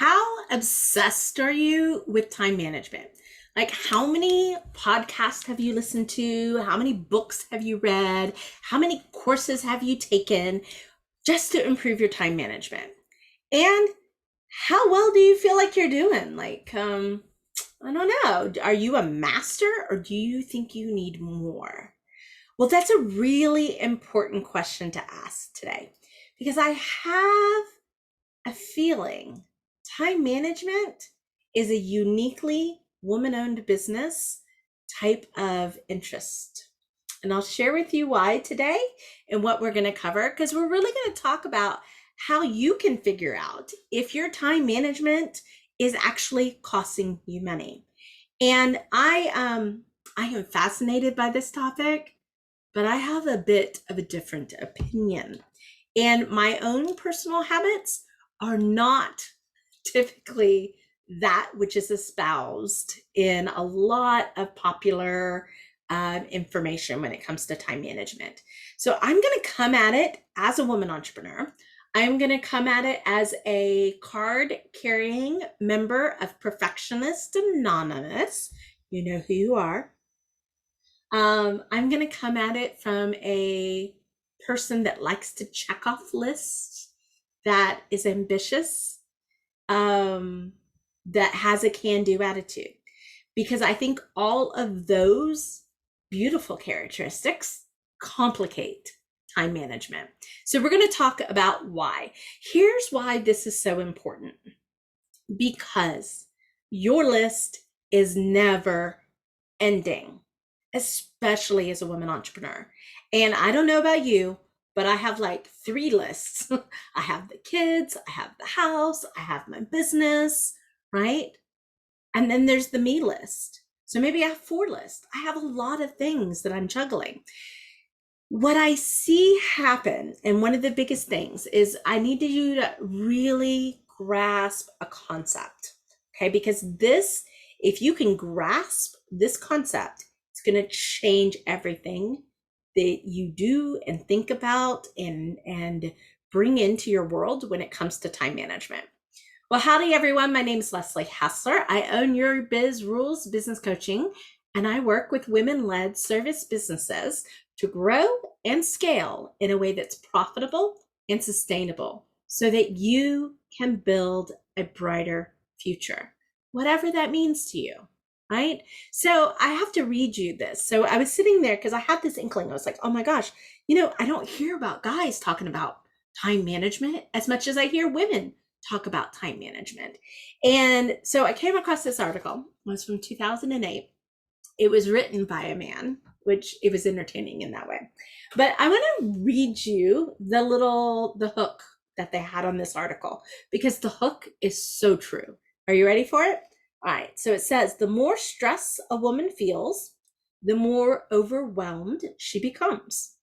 How obsessed are you with time management? Like, how many podcasts have you listened to? How many books have you read? How many courses have you taken just to improve your time management? And how well do you feel like you're doing? I don't know. Are you a master or do you think you need more? Well, that's a really important question to ask today because I have a feeling time management is a uniquely woman owned business type of interest. And I'll share with you why today and what we're going to cover because we're really going to talk about how you can figure out if your time management is actually costing you money. And I am fascinated by this topic, but I have a bit of a different opinion. And my own personal habits are not typically that which is espoused in a lot of popular information when it comes to time management. So I'm going to come at it as a woman entrepreneur. I'm going to come at it as a card carrying member of Perfectionist Anonymous. You know who you are. I'm going to come at it from a person that likes to check off lists, that is ambitious, that has a can-do attitude. Because I think all of those beautiful characteristics complicate time management. So we're going to talk about why. Here's why this is so important. Because your list is never ending, especially as a woman entrepreneur. And I don't know about you, but I have like 3 lists. I have the kids, I have the house, I have my business, right? And then there's the me list. So maybe I have 4 lists. I have a lot of things that I'm juggling. What I see happen, and one of the biggest things is I need you to really grasp a concept, okay? Because this, if you can grasp this concept, it's going to change everything that you do and think about and bring into your world when it comes to time management. Well, howdy everyone. My name is Leslie Hassler. I own Your Biz Rules Business Coaching, and I work with women-led service businesses to grow and scale in a way that's profitable and sustainable so that you can build a brighter future, whatever that means to you, right? So I have to read you this. So I was sitting there because I had this inkling. I was like, oh my gosh, I don't hear about guys talking about time management as much as I hear women talk about time management. And so I came across this article. It was from 2008. It was written by a man, which it was entertaining in that way. But I want to read you the hook that they had on this article because the hook is so true. Are you ready for it? All right. So it says, the more stress a woman feels, the more overwhelmed she becomes.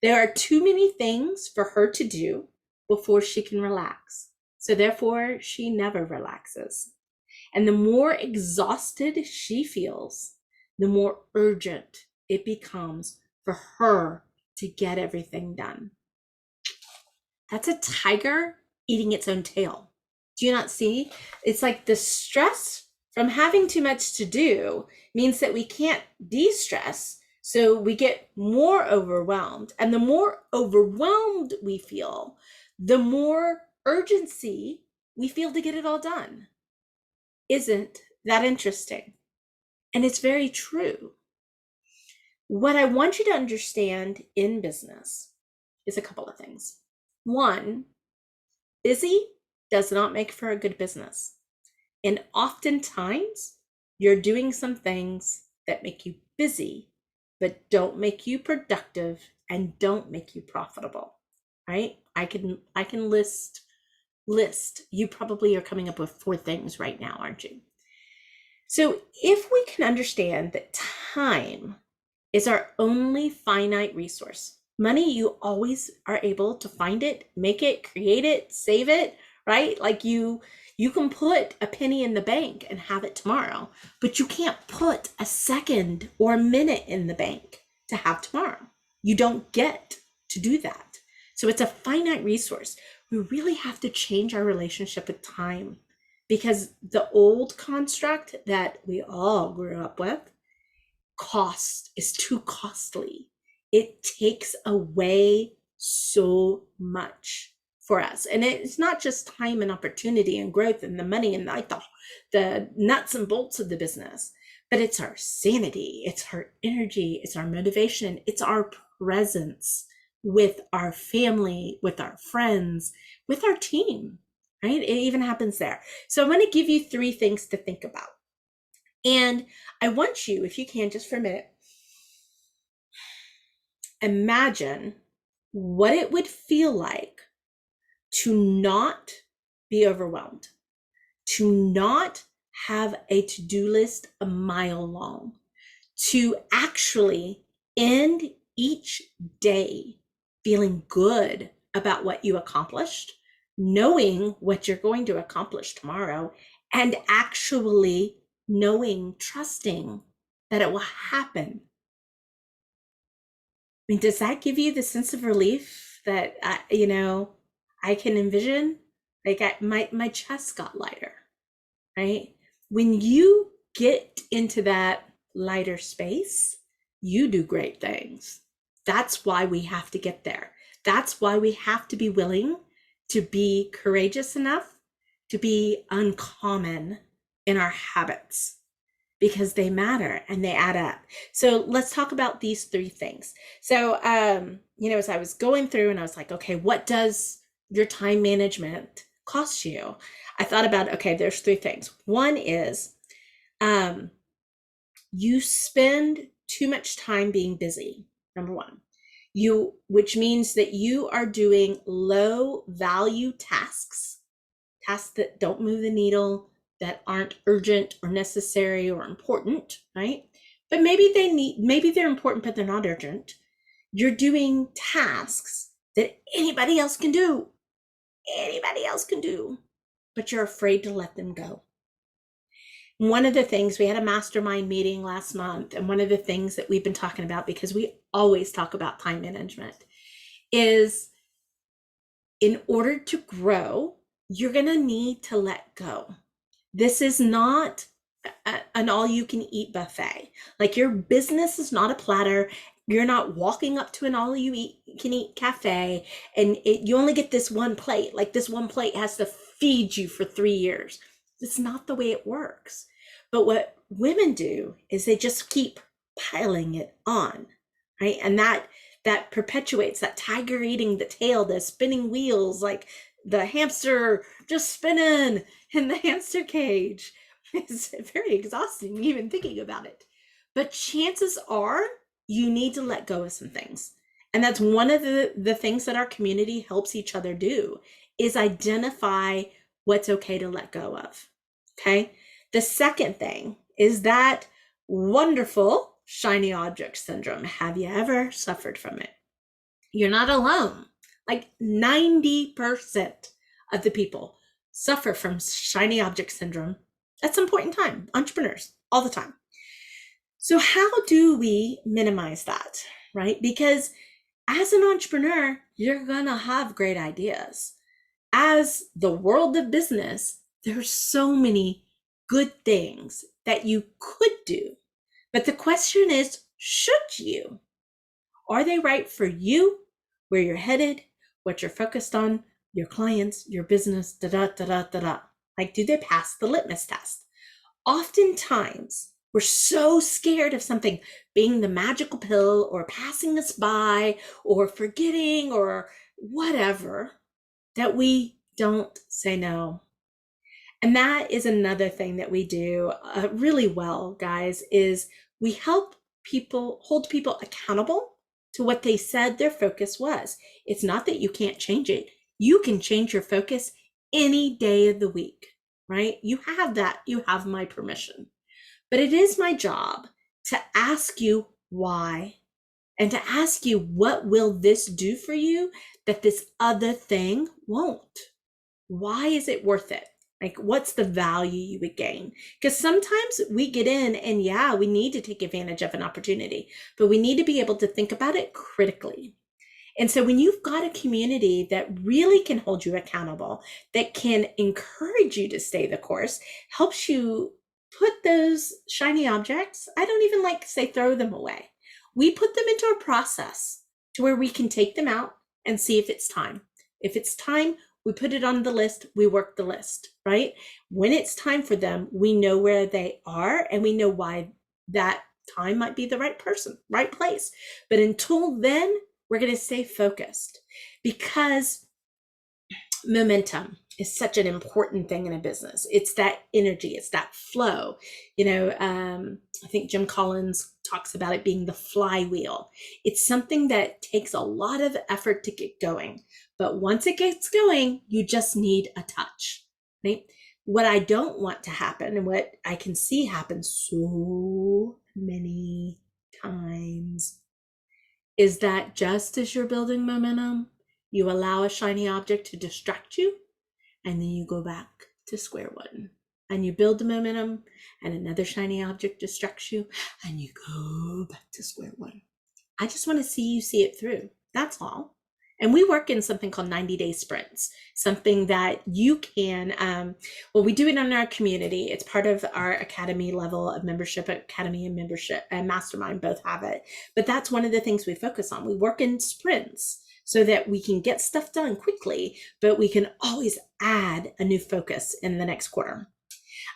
There are too many things for her to do before she can relax. So therefore, she never relaxes. And the more exhausted she feels, the more urgent it becomes for her to get everything done. That's a tiger eating its own tail. Do you not see? It's like the stress from having too much to do means that we can't de-stress. So we get more overwhelmed. And the more overwhelmed we feel, the more urgency we feel to get it all done. Isn't that interesting? And it's very true. What I want you to understand in business is a couple of things. One, busy does not make for a good business. And oftentimes, you're doing some things that make you busy, but don't make you productive and don't make you profitable, right? I can list. You probably are coming up with 4 things right now, aren't you? So if we can understand that time is our only finite resource, money, you always are able to find it, make it, create it, save it, right? Like you can put a penny in the bank and have it tomorrow, but you can't put a second or a minute in the bank to have tomorrow. You don't get to do that. So it's a finite resource. We really have to change our relationship with time because the old construct that we all grew up with, cost is too costly. It takes away so much for us. And it's not just time and opportunity and growth and the money and like the nuts and bolts of the business, but it's our sanity, it's our energy, it's our motivation, it's our presence with our family, with our friends, with our team, right? It even happens there. So I'm going to give you 3 things to think about. And I want you, if you can, just for a minute, imagine what it would feel like to not be overwhelmed, to not have a to-do list a mile long, to actually end each day feeling good about what you accomplished, knowing what you're going to accomplish tomorrow, and actually knowing, trusting that it will happen. I mean, does that give you the sense of relief that, I can envision? Like my chest got lighter, right? When you get into that lighter space, you do great things. That's why we have to get there. That's why we have to be willing to be courageous enough to be uncommon in our habits, because they matter and they add up. So let's talk about these 3 things. So, as I was going through and I was like, okay, what does your time management cost you? I thought about, okay, there's 3 things. One is, you spend too much time being busy, number 1. Which means that you are doing low value tasks that don't move the needle, that aren't urgent or necessary or important, right? But maybe they're important, but they're not urgent. You're doing tasks that anybody else can do, but you're afraid to let them go. One of the things, we had a mastermind meeting last month, and one of the things that we've been talking about, because we always talk about time management, is in order to grow, you're going to need to let go. This is not an all-you-can-eat buffet. Like, your business is not a platter. You're not walking up to an all-you-can-eat cafe and you only get this one plate. Like, this one plate has to feed you for 3 years. It's not the way it works. But what women do is they just keep piling it on, right? And that perpetuates that tiger eating the tail, the spinning wheels, like the hamster just spinning in the hamster cage. It's very exhausting even thinking about it. But chances are you need to let go of some things. And that's one of the things that our community helps each other do, is identify what's okay to let go of. Okay. The second thing is that wonderful shiny object syndrome. Have you ever suffered from it? You're not alone. Like 90% of the people suffer from shiny object syndrome at some point in time. Entrepreneurs, all the time. So how do we minimize that, right? Because as an entrepreneur, you're gonna have great ideas. As the world of business, there's so many good things that you could do. But the question is, should you? Are they right for you, where you're headed, what you're focused on, your clients, your business, Like, do they pass the litmus test? Oftentimes, we're so scared of something being the magical pill or passing us by or forgetting or whatever, that we don't say no. And that is another thing that we do really well, guys, is we help people, hold people accountable to what they said their focus was. It's not that you can't change it. You can change your focus any day of the week, right? You have that. You have my permission. But it is my job to ask you why, and to ask you, what will this do for you that this other thing won't? Why is it worth it? Like, what's the value you would gain? Because sometimes we get in and yeah, we need to take advantage of an opportunity, but we need to be able to think about it critically. And so when you've got a community that really can hold you accountable, that can encourage you to stay the course, helps you put those shiny objects, I don't even like to say throw them away. We put them into a process to where we can take them out and see if it's time. If it's time, we put it on the list, we work the list, right? When it's time for them, we know where they are and we know why that time might be the right person, right place. But until then, we're going to stay focused, because momentum is such an important thing in a business. It's that energy, it's that flow. I think Jim Collins talks about it being the flywheel. It's something that takes a lot of effort to get going, but once it gets going, you just need a touch, right? What I don't want to happen, and what I can see happen so many times, is that just as you're building momentum, you allow a shiny object to distract you, and then you go back to square one. And you build the momentum, and another shiny object distracts you, and you go back to square one. I just want to see you see it through. That's all. And we work in something called 90-day sprints, something that you can, we do it in our community. It's part of our academy level of membership. Academy and membership and mastermind both have it. But that's one of the things we focus on. We work in sprints so that we can get stuff done quickly, but we can always add a new focus in the next quarter.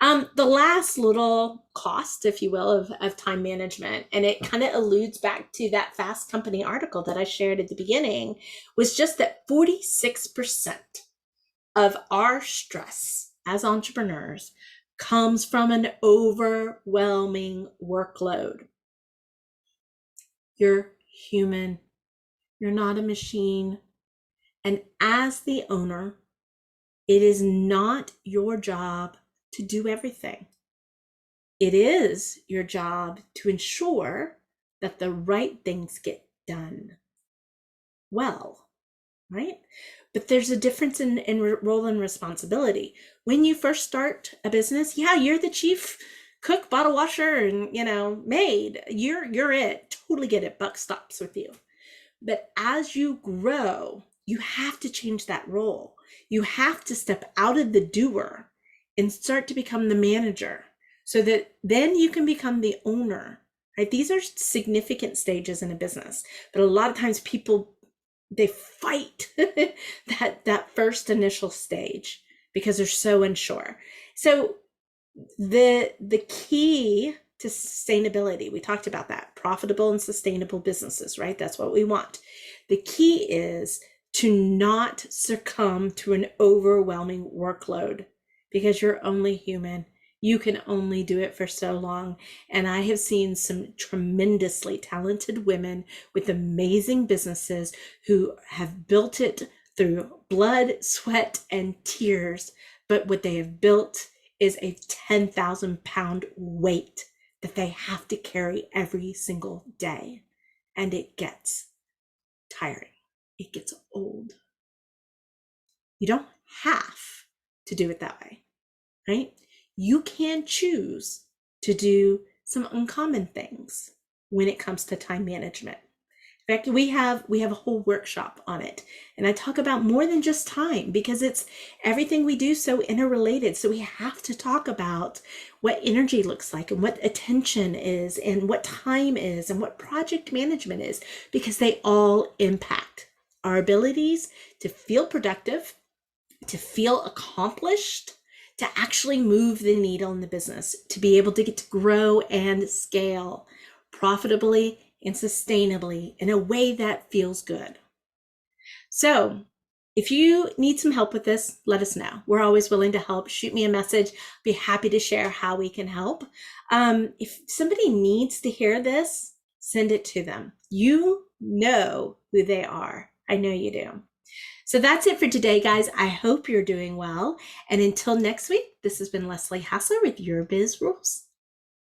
The last little cost, if you will, of time management, and it kind of alludes back to that Fast Company article that I shared at the beginning, was just that 46% of our stress as entrepreneurs comes from an overwhelming workload. You're human. You're not a machine. And as the owner, it is not your job to do everything. It is your job to ensure that the right things get done well, right? But there's a difference in role and responsibility. When you first start a business, yeah, you're the chief cook, bottle washer, and maid. You're it. Totally get it. Buck stops with you. But as you grow, you have to change that role. You have to step out of the doer and start to become the manager, so that then you can become the owner, right? These are significant stages in a business, but a lot of times people, they fight that first initial stage because they're so unsure. So the key to sustainability, we talked about that, profitable and sustainable businesses, right? That's what we want. The key is to not succumb to an overwhelming workload, because you're only human. You can only do it for so long. And I have seen some tremendously talented women with amazing businesses who have built it through blood, sweat, and tears. But what they have built is a 10,000 pound weight that they have to carry every single day. And it gets tiring. It gets old. You don't have to do it that way, right? You can choose to do some uncommon things when it comes to time management. In fact, we have a whole workshop on it. And I talk about more than just time, because it's everything we do so interrelated. So we have to talk about what energy looks like, and what attention is, and what time is, and what project management is, because they all impact our abilities to feel productive, to feel accomplished, to actually move the needle in the business, to be able to get to grow and scale profitably and sustainably in a way that feels good. So if you need some help with this, let us know. We're always willing to help. Shoot me a message. Be happy to share how we can help. If somebody needs to hear this, send it to them. You know who they are. I know you do. So that's it for today, guys. I hope you're doing well. And until next week, this has been Leslie Hassler with Your Biz Rules.